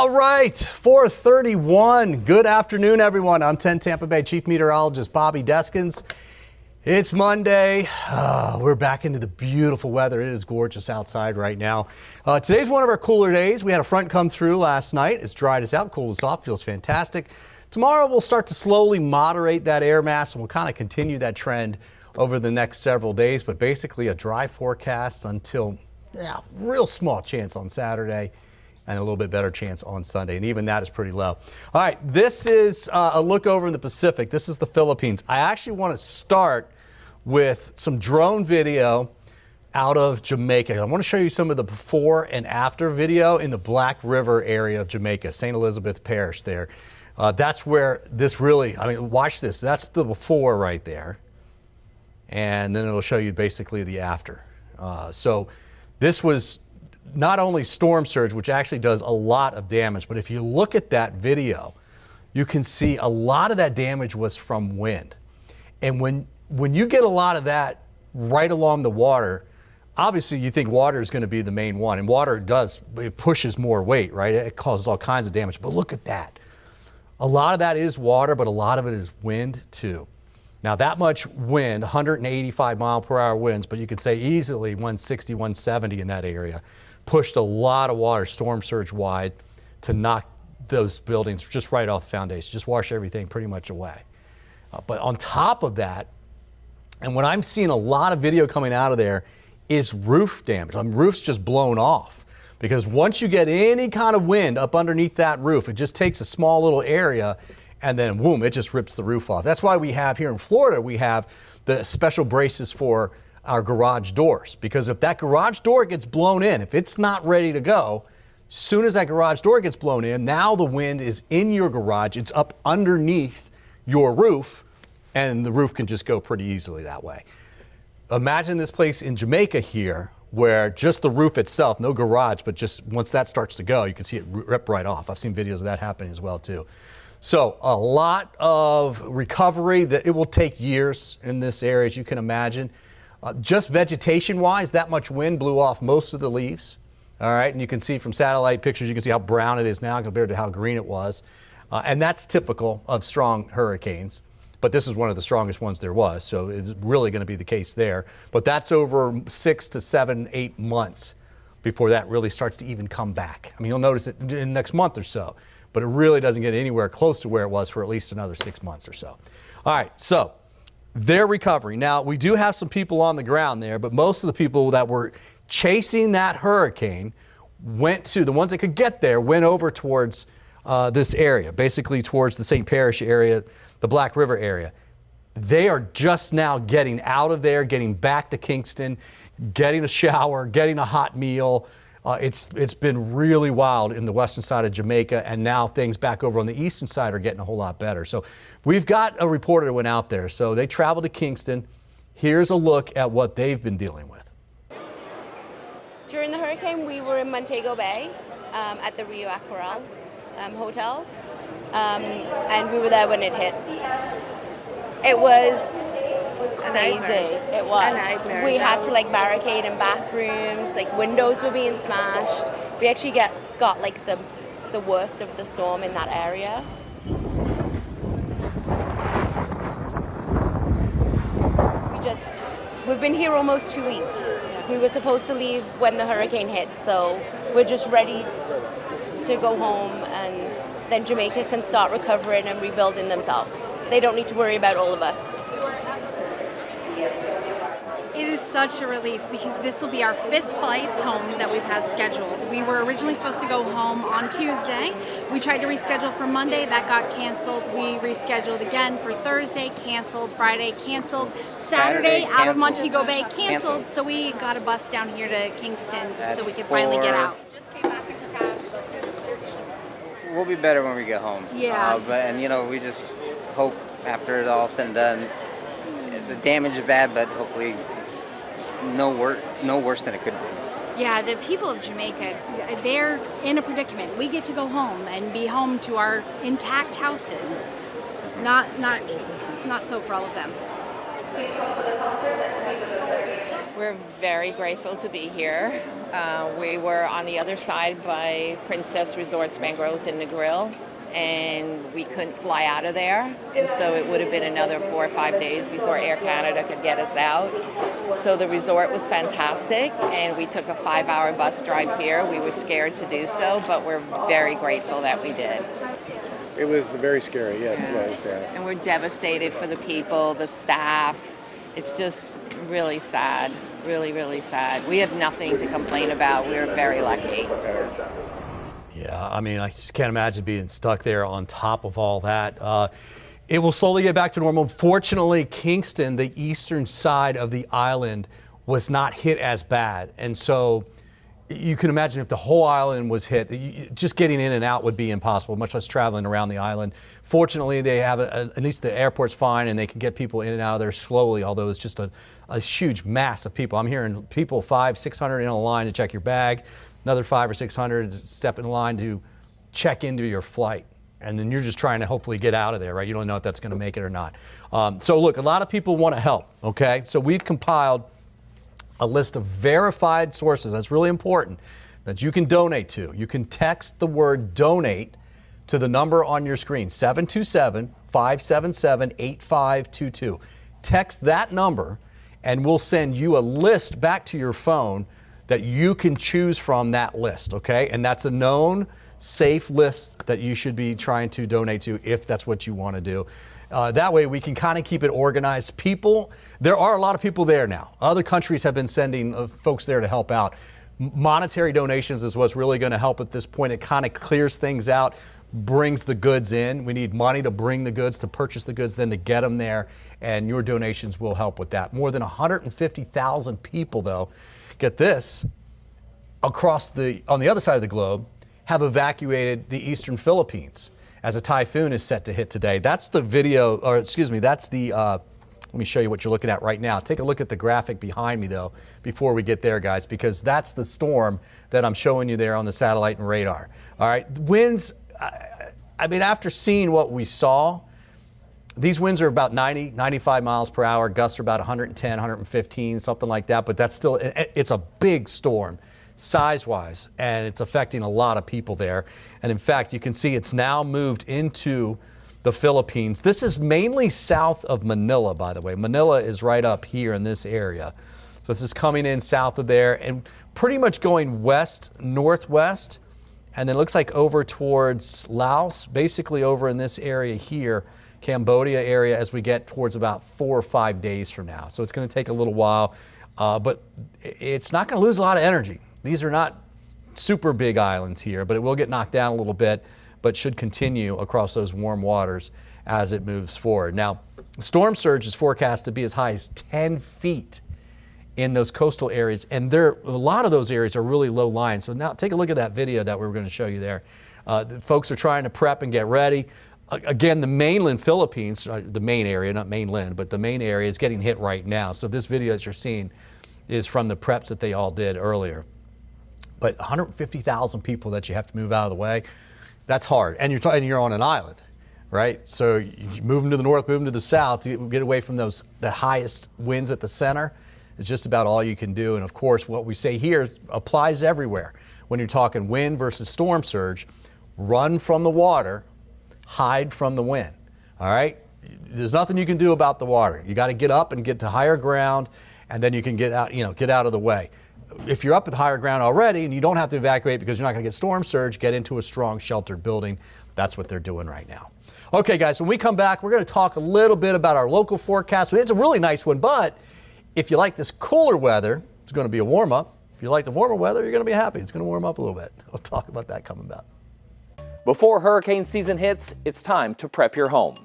All right, 4:31. Good afternoon, everyone. I'm 10 Tampa Bay Chief Meteorologist Bobby Deskins. It's Monday. We're back into the beautiful weather. It is gorgeous outside right now. Today's one of our cooler days. We had a front come through last night. It's dried us out, cooled us off, feels fantastic. Tomorrow we'll start to slowly moderate that air mass and we'll kind of continue that trend over the next several days, but basically a dry forecast until real small chance on Saturday and a little bit better chance on Sunday, and even that is pretty low. All right, this is a look over in the Pacific. This is the Philippines. I actually want to start with some drone video out of Jamaica. I want to show you some of the before and after video in the Black River area of Jamaica, St. Elizabeth Parish there. That's where this really, watch this. That's the before right there. And then it'll show you basically the after. So this was not only storm surge, which actually does a lot of damage, but if you look at that video, you can see a lot of that damage was from wind. And when you get a lot of that right along the water, obviously you think water is going to be the main one, and water it pushes more weight, right? It causes all kinds of damage, but look at that. A lot of that is water, but a lot of it is wind too. Now that much wind, 185 mile per hour winds, but you could say easily 160, 170 in that area, pushed a lot of water storm surge wide to knock those buildings just right off the foundation, just wash everything pretty much away. But on top of that, and what I'm seeing a lot of video coming out of there is roof damage. Roofs just blown off, because once you get any kind of wind up underneath that roof, it just takes a small little area and then boom, it just rips the roof off. That's why we have here in Florida, we have the special braces for our garage doors, because if that garage door gets blown in, if it's not ready to go, soon as that garage door gets blown in, now the wind is in your garage, it's up underneath your roof, and the roof can just go pretty easily that way. Imagine this place in Jamaica here, where just the roof itself, no garage, but just once that starts to go, you can see it rip right off. I've seen videos of that happening as well too. So a lot of recovery. That it will take years in this area, as you can imagine. Just vegetation-wise, that much wind blew off most of the leaves. All right, and you can see from satellite pictures, you can see how brown it is now compared to how green it was. And that's typical of strong hurricanes. But this is one of the strongest ones there was, so it's really going to be the case there. But that's over 6 to 7, 8 months before that really starts to even come back. You'll notice it in the next month or so, but it really doesn't get anywhere close to where it was for at least another 6 months or so. All right, so they're recovering. Now, we do have some people on the ground there, but most of the people that were chasing that hurricane went to, the ones that could get there, went over towards this area, basically towards the St. Parish area, the Black River area. They are just now getting out of there, getting back to Kingston, getting a shower, getting a hot meal. It's been really wild in the western side of Jamaica, and now things back over on the eastern side are getting a whole lot better. So we've got a reporter that went out there. So they traveled to Kingston. Here's a look at what they've been dealing with. During the hurricane, we were in Montego Bay at the Rio Aquarel hotel, and we were there when it hit. It was crazy. It was. We had to barricade in bathrooms. Windows were being smashed. We actually got the worst of the storm in that area. We've been here almost 2 weeks. We were supposed to leave when the hurricane hit, so we're just ready to go home, and then Jamaica can start recovering and rebuilding themselves. They don't need to worry about all of us. It is such a relief, because this will be our 5th flight home that we've had scheduled. We were originally supposed to go home on Tuesday. We tried to reschedule for Monday, that got canceled. We rescheduled again for Thursday, canceled. Friday, canceled. Saturday out of Montego Bay, canceled. So we got a bus down here to Kingston so we could finally get out. Just came back into town. We'll be better when we get home. Yeah. We just hope after it all said and done, the damage is bad, but hopefully it's no worse than it could be. Yeah, the people of Jamaica, they're in a predicament. We get to go home and be home to our intact houses. Not so for all of them. We're very grateful to be here. We were on the other side by Princess Resorts Mangroves in Negril, and we couldn't fly out of there. And so it would have been another 4 or 5 days before Air Canada could get us out. So the resort was fantastic, and we took a 5-hour bus drive here. We were scared to do so, but we're very grateful that we did. It was very scary, yes, it was, yeah. And we're devastated for the people, the staff. It's just really sad, really, really sad. We have nothing to complain about. We're very lucky. Yeah, I mean, I just can't imagine being stuck there on top of all that. It will slowly get back to normal. Fortunately, Kingston, the eastern side of the island, was not hit as bad. And so you can imagine if the whole island was hit, just getting in and out would be impossible, much less traveling around the island. Fortunately, they have, at least the airport's fine, and they can get people in and out of there slowly, although it's just a huge mass of people. I'm hearing people 500, 600 in a line to check your bag, another 500 or 600 step in line to check into your flight. And then you're just trying to hopefully get out of there, right? You don't know if that's going to make it or not. So look, a lot of people want to help, okay? So we've compiled a list of verified sources, that's really important, that you can donate to. You can text the word donate to the number on your screen, 727-577-8522. Text that number and we'll send you a list back to your phone that you can choose from that list, okay? And that's a known, safe list that you should be trying to donate to if that's what you want to do. That way we can kind of keep it organized. There are a lot of people there now. Other countries have been sending folks there to help out. Monetary donations is what's really going to help at this point. It kind of clears things out, brings the goods in. We need money to bring the goods, to purchase the goods, then to get them there, and your donations will help with that. More than 150,000 people, though, get this, on the other side of the globe, have evacuated the eastern Philippines as a typhoon is set to hit today. That's the video, or excuse me, that's the, let me show you what you're looking at right now. Take a look at the graphic behind me, though, before we get there, guys, because that's the storm that I'm showing you there on the satellite and radar. All right, winds, I mean, after seeing what we saw, these winds are about 90, 95 miles per hour. Gusts are about 110, 115, something like that, but that's still, it's a big storm size-wise, and it's affecting a lot of people there. And in fact, you can see it's now moved into the Philippines. This is mainly south of Manila, by the way. Manila is right up here in this area. So this is coming in south of there and pretty much going west, northwest, and then it looks like over towards Laos, basically over in this area here, Cambodia area, as we get towards about 4 or 5 days from now. So it's going to take a little while, but it's not going to lose a lot of energy. These are not super big islands here, but it will get knocked down a little bit, but should continue across those warm waters as it moves forward. Now, storm surge is forecast to be as high as 10 feet in those coastal areas, and a lot of those areas are really low lying. So now take a look at that video that we were going to show you there. The folks are trying to prep and get ready. Again, the mainland Philippines, the main area, not mainland, but the main area is getting hit right now. So this video that you're seeing is from the preps that they all did earlier. But 150,000 people that you have to move out of the way, that's hard. And you're on an island, right? So you move them to the north, move them to the south, you get away from the highest winds at the center. It's just about all you can do. And of course, what we say here applies everywhere. When you're talking wind versus storm surge, run from the water, hide from the wind, all right? There's nothing you can do about the water. You got to get up and get to higher ground, and then you can get out, get out of the way. If you're up at higher ground already and you don't have to evacuate because you're not going to get storm surge, get into a strong sheltered building. That's what they're doing right now. Okay, guys, when we come back, we're going to talk a little bit about our local forecast. It's a really nice one, but if you like this cooler weather, it's going to be a warm up. If you like the warmer weather, you're going to be happy. It's going to warm up a little bit. We'll talk about that coming back. Before hurricane season hits, it's time to prep your home.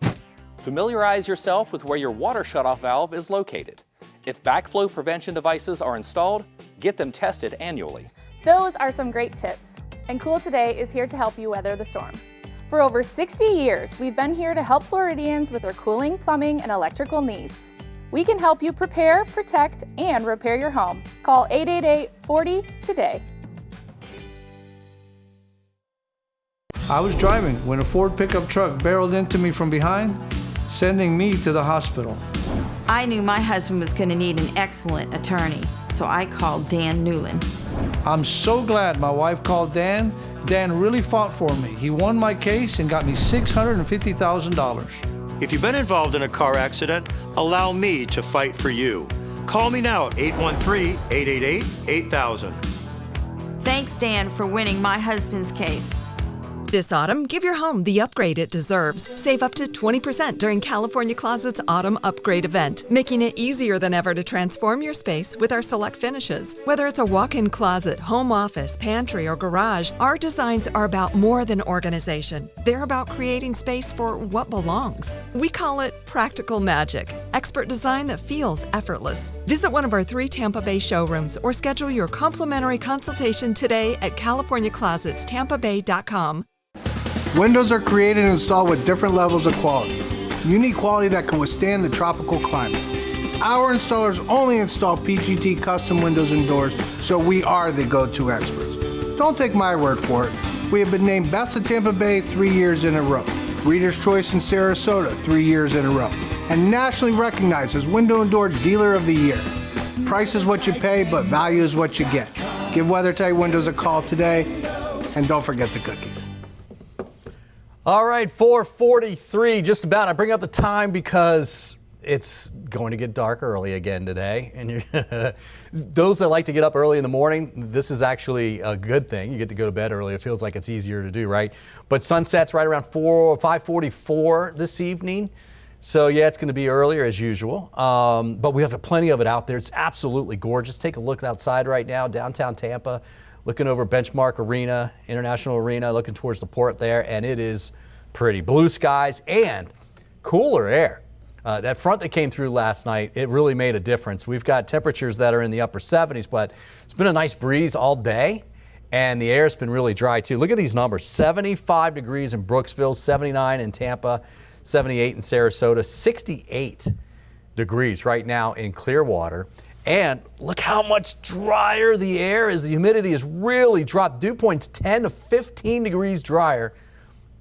Familiarize yourself with where your water shutoff valve is located. If backflow prevention devices are installed, get them tested annually. Those are some great tips, and Cool Today is here to help you weather the storm. For over 60 years, we've been here to help Floridians with their cooling, plumbing, and electrical needs. We can help you prepare, protect, and repair your home. Call 888-40-TODAY. I was driving when a Ford pickup truck barreled into me from behind, sending me to the hospital. I knew my husband was going to need an excellent attorney, so I called Dan Newland. I'm so glad my wife called Dan. Dan really fought for me. He won my case and got me $650,000. If you've been involved in a car accident, allow me to fight for you. Call me now at 813-888-8000. Thanks, Dan, for winning my husband's case. This autumn, give your home the upgrade it deserves. Save up to 20% during California Closet's Autumn Upgrade event, making it easier than ever to transform your space with our select finishes. Whether it's a walk-in closet, home office, pantry, or garage, our designs are about more than organization. They're about creating space for what belongs. We call it practical magic, expert design that feels effortless. Visit one of our 3 Tampa Bay showrooms or schedule your complimentary consultation today at CaliforniaClosetsTampaBay.com. Windows are created and installed with different levels of quality. Unique quality that can withstand the tropical climate. Our installers only install PGT custom windows and doors, so we are the go-to experts. Don't take my word for it. We have been named Best of Tampa Bay 3 years in a row, Reader's Choice in Sarasota 3 years in a row, and nationally recognized as Window and Door Dealer of the Year. Price is what you pay, but value is what you get. Give WeatherTight Windows a call today, and don't forget the cookies. All right, 4:43, just about. I bring up the time because it's going to get dark early again today. And those that like to get up early in the morning, this is actually a good thing. You get to go to bed early. It feels like it's easier to do, right? But sunset's right around 5:44 this evening. So, yeah, it's going to be earlier as usual. But we have plenty of it out there. It's absolutely gorgeous. Take a look outside right now, downtown Tampa. Looking over Benchmark Arena, International Arena, looking towards the port there, and it is pretty. Blue skies and cooler air. That front that came through last night, it really made a difference. We've got temperatures that are in the upper 70s, but it's been a nice breeze all day, and the air's been really dry too. Look at these numbers, 75 degrees in Brooksville, 79 in Tampa, 78 in Sarasota, 68 degrees right now in Clearwater. And look how much drier the air is. The humidity has really dropped. Dew point's 10 to 15 degrees drier.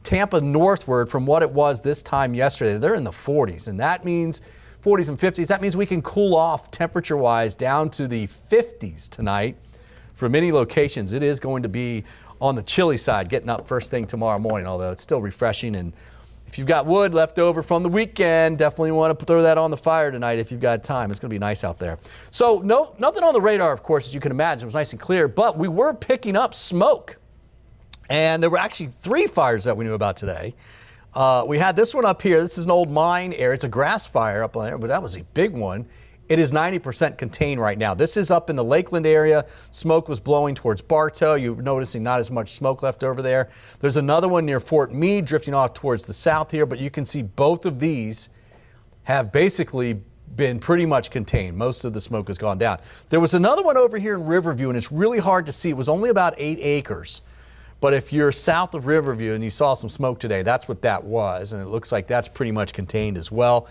Tampa northward from what it was this time yesterday. They're in the 40s, and that means 40s and 50s. That means we can cool off temperature-wise down to the 50s tonight. For many locations, it is going to be on the chilly side, getting up first thing tomorrow morning, although it's still refreshing. And if you've got wood left over from the weekend, definitely want to throw that on the fire tonight if you've got time. It's going to be nice out there. So nothing on the radar, of course, as you can imagine. It was nice and clear, but we were picking up smoke. And there were actually 3 fires that we knew about today. We had this one up here. This is an old mine area. It's a grass fire up on there, but that was a big one. It is 90% contained right now. This is up in the Lakeland area. Smoke was blowing towards Bartow. You're noticing not as much smoke left over there. There's another one near Fort Meade drifting off towards the south here, but you can see both of these have basically been pretty much contained. Most of the smoke has gone down. There was another one over here in Riverview, and it's really hard to see. It was only about 8 acres. But if you're south of Riverview and you saw some smoke today, that's what that was, and it looks like that's pretty much contained as well.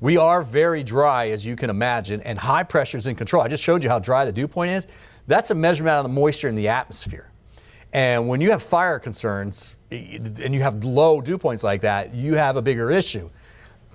We are very dry, as you can imagine, and high pressure is in control. I just showed you how dry the dew point is. That's a measurement of the moisture in the atmosphere. And when you have fire concerns and you have low dew points like that, you have a bigger issue.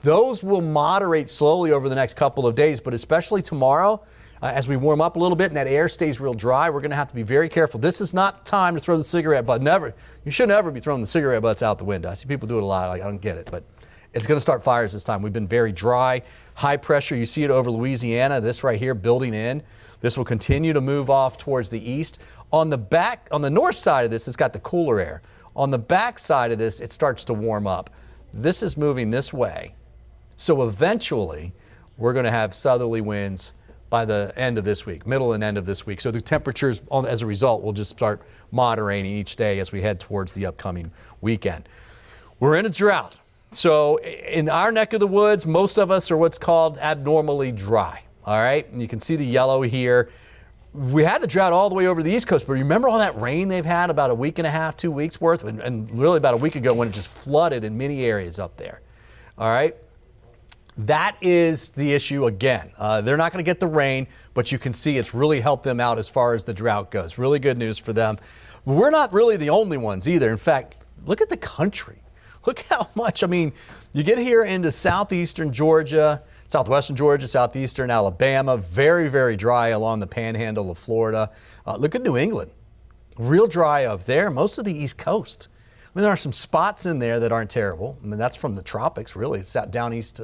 Those will moderate slowly over the next couple of days, but especially tomorrow, as we warm up a little bit and that air stays real dry, we're going to have to be very careful. This is not the time to throw the cigarette butt. Never. You should never be throwing the cigarette butts out the window. I see people do it a lot. I don't get it, but it's going to start fires this time. We've been very dry, high pressure. You see it over Louisiana, this right here building in. This will continue to move off towards the east. On the north side of this, it's got the cooler air. On the back side of this, it starts to warm up. This is moving this way. So eventually, we're going to have southerly winds by the end of this week, middle and end of this week. So the temperatures, as a result, will just start moderating each day as we head towards the upcoming weekend. We're in a drought. So in our neck of the woods, most of us are what's called abnormally dry. All right, and you can see the yellow here. We had the drought all the way over the East Coast, but remember all that rain they've had about a week and a half, 2 weeks worth, and really about a week ago when it just flooded in many areas up there. All right. That is the issue again. They're not going to get the rain, but you can see it's really helped them out as far as the drought goes. Really good news for them. We're not really the only ones either. In fact, look at the country. Look how much, I mean, you get here into southeastern Georgia, Southwestern Georgia, southeastern Alabama, very, very dry along the panhandle of Florida. Look at New England, real dry up there. Most of the East Coast. I mean, there are some spots in there that aren't terrible. I mean, that's from the tropics, really. It's out down east,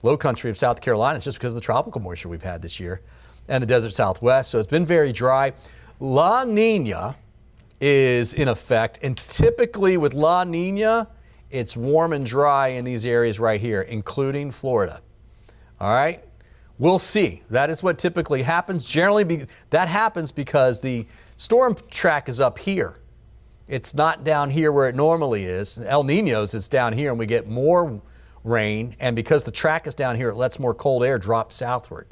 low country of South Carolina. It's just because of the tropical moisture we've had this year, and the desert Southwest. So it's been very dry. La Nina is in effect, and typically with La Nina, it's warm and dry in these areas right here, including Florida. All right, we'll see. That is what typically happens. Generally, that happens because the storm track is up here. It's not down here where it normally is. El Niño's, it's down here, and we get more rain. And because the track is down here, it lets more cold air drop southward.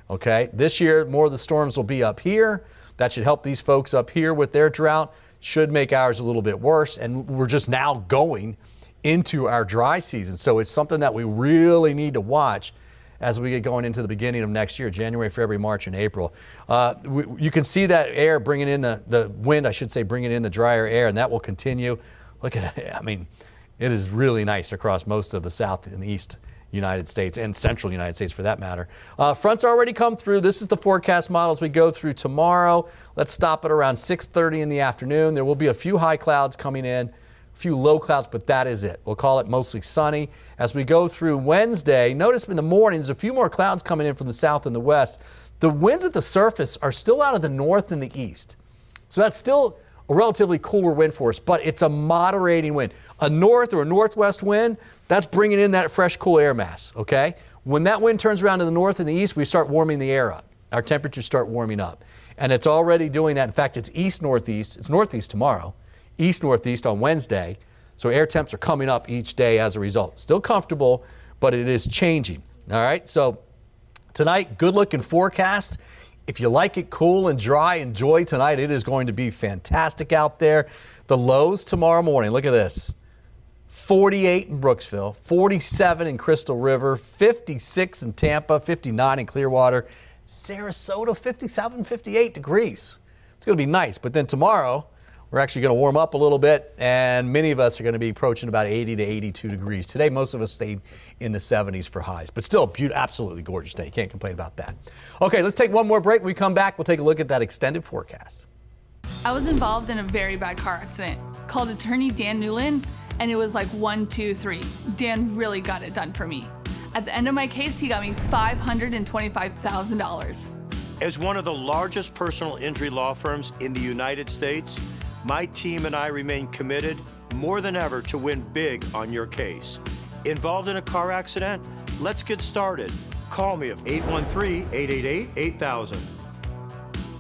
Okay, this year, more of the storms will be up here. That should help these folks up here with their drought. Should make ours a little bit worse. And we're just now going into our dry season. So it's something that we really need to watch as we get going into the beginning of next year, January, February, March, and April. You can see that air bringing in the wind, I should say, bringing in the drier air, and that will continue. Look at it. I mean, it is really nice across most of the south and east United States and central United States for that matter. Fronts already come through. This is the forecast models we go through tomorrow. Let's stop at around 6:30 in the afternoon. There will be a few high clouds coming in, a few low clouds, but that is it. We'll call it mostly sunny. As we go through Wednesday, notice in the mornings a few more clouds coming in from the south and the west. The winds at the surface are still out of the north and the east. So that's still a relatively cooler wind for us, but it's a moderating wind. A north or a northwest wind, that's bringing in that fresh, cool air mass, okay? When that wind turns around to the north and the east, we start warming the air up. Our temperatures start warming up. And it's already doing that. In fact, it's east-northeast. It's northeast tomorrow, east-northeast on Wednesday. So air temps are coming up each day as a result. Still comfortable, but it is changing, all right? So tonight, good-looking forecast. If you like it cool and dry, enjoy tonight. It is going to be fantastic out there. The lows tomorrow morning, look at this. 48 in Brooksville, 47 in Crystal River, 56 in Tampa, 59 in Clearwater, Sarasota, 57, 58 degrees. It's going to be nice. But then tomorrow, we're actually going to warm up a little bit, and many of us are going to be approaching about 80 to 82 degrees. Today, most of us stayed in the 70s for highs, but still a beautiful, absolutely gorgeous day. Can't complain about that. Okay, let's take one more break. When we come back, we'll take a look at that extended forecast. I was involved in a very bad car accident. Called attorney Dan Newland, and it was like 1, 2, 3. Dan really got it done for me. At the end of my case, he got me $525,000. As one of the largest personal injury law firms in the United States, my team and I remain committed more than ever to win big on your case. Involved in a car accident? Let's get started. Call me at 813-888-8000.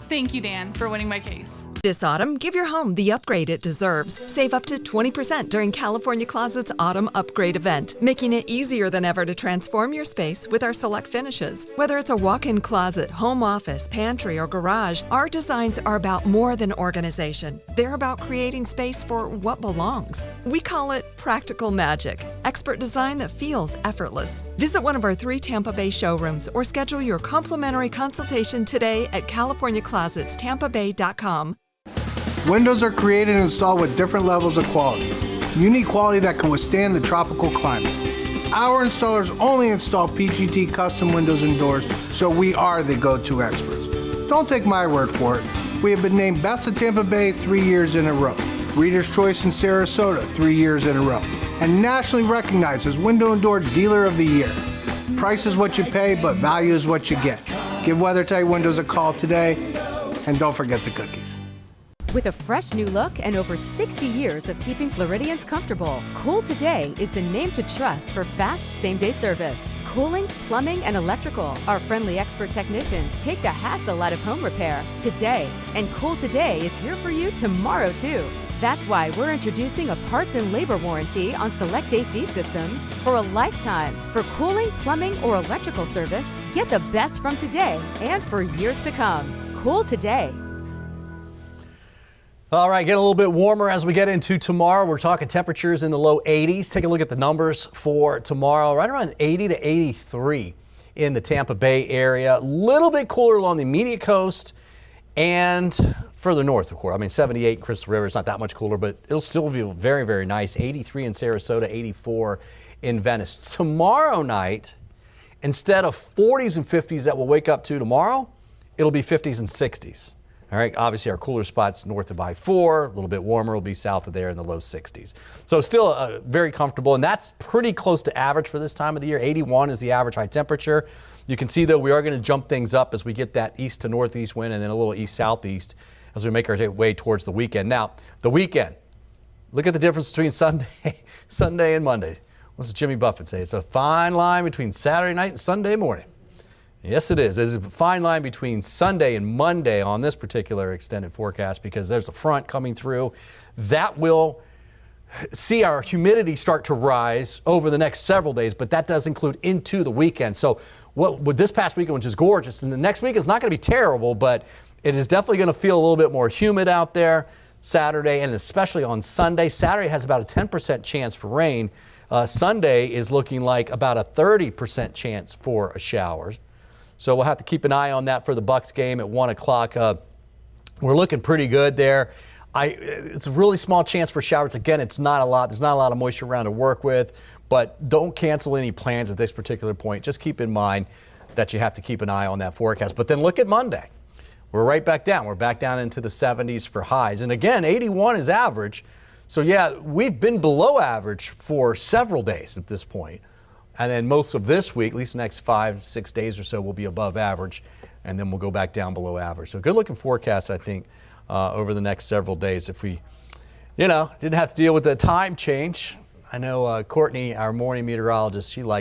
Thank you, Dan, for winning my case. This autumn, give your home the upgrade it deserves. Save up to 20% during California Closet's Autumn Upgrade event, making it easier than ever to transform your space with our select finishes. Whether it's a walk-in closet, home office, pantry, or garage, our designs are about more than organization. They're about creating space for what belongs. We call it practical magic, expert design that feels effortless. Visit one of our 3 Tampa Bay showrooms or schedule your complimentary consultation today at CaliforniaClosetsTampaBay.com. Windows are created and installed with different levels of quality. Unique quality that can withstand the tropical climate. Our installers only install PGT custom windows and doors, so we are the go-to experts. Don't take my word for it. We have been named Best of Tampa Bay 3 years in a row, Reader's Choice in Sarasota 3 years in a row, and nationally recognized as Window and Door Dealer of the Year. Price is what you pay, but value is what you get. Give WeatherTight Windows a call today, and don't forget the cookies. With a fresh new look and over 60 years of keeping Floridians comfortable, Cool Today is the name to trust for fast same-day service. Cooling, plumbing, and electrical. Our friendly expert technicians take the hassle out of home repair today. And Cool Today is here for you tomorrow, too. That's why we're introducing a parts and labor warranty on select AC systems for a lifetime. For cooling, plumbing, or electrical service, get the best from today and for years to come. Cool Today. All right, getting a little bit warmer as we get into tomorrow. We're talking temperatures in the low 80s. Take a look at the numbers for tomorrow. Right around 80 to 83 in the Tampa Bay area. A little bit cooler along the immediate coast and further north, of course. I mean, 78 in Crystal River. It's not that much cooler, but it'll still feel very, very nice. 83 in Sarasota, 84 in Venice. Tomorrow night, instead of 40s and 50s that we'll wake up to tomorrow, it'll be 50s and 60s. All right, obviously our cooler spots north of I-4, a little bit warmer will be south of there in the low 60s. So still very comfortable, and that's pretty close to average for this time of the year. 81 is the average high temperature. You can see, though, we are going to jump things up as we get that east to northeast wind and then a little east-southeast as we make our way towards the weekend. Now, the weekend, look at the difference between Sunday and Monday. What's Jimmy Buffett say? It's a fine line between Saturday night and Sunday morning. Yes, it is. There's a fine line between Sunday and Monday on this particular extended forecast because there's a front coming through that will see our humidity start to rise over the next several days, but that does include into the weekend. So what with this past weekend, which is gorgeous, and the next week is not going to be terrible, but it is definitely going to feel a little bit more humid out there Saturday and especially on Sunday. Saturday has about a 10% chance for rain. Sunday is looking like about a 30% chance for a shower. So we'll have to keep an eye on that for the Bucks game at 1 o'clock. We're looking pretty good there. It's a really small chance for showers. Again, it's not a lot. There's not a lot of moisture around to work with, but don't cancel any plans at this particular point. Just keep in mind that you have to keep an eye on that forecast. But then look at Monday. We're right back down. We're back down into the 70s for highs. And again, 81 is average. So yeah, we've been below average for several days at this point. And then most of this week, at least the next 5-6 days or so, will be above average. And then we'll go back down below average. So good looking forecast, I think, over the next several days. If we, didn't have to deal with the time change. I know Courtney, our morning meteorologist, she likes